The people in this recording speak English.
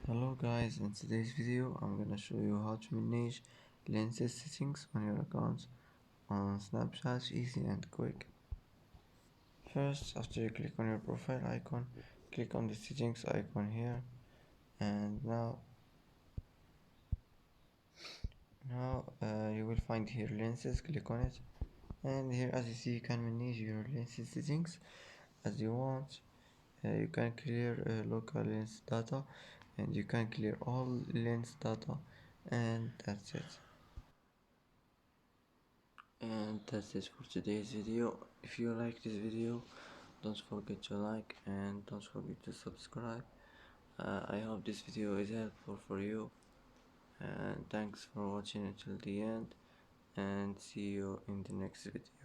Hello guys, in today's video I'm gonna show you how to manage lenses settings on your accounts on Snapchat easy and quick. First, after you click on your profile icon, click on the settings icon here, and now you will find here lenses. Click on it, and here as you see you can manage your lenses settings as you want. You can clear local lens data, and you can clear all lens data, and that's it. And that's it for today's video. If you like this video, don't forget to like and don't forget to subscribe. I hope this video is helpful for you, and thanks for watching until the end, and see you in the next video.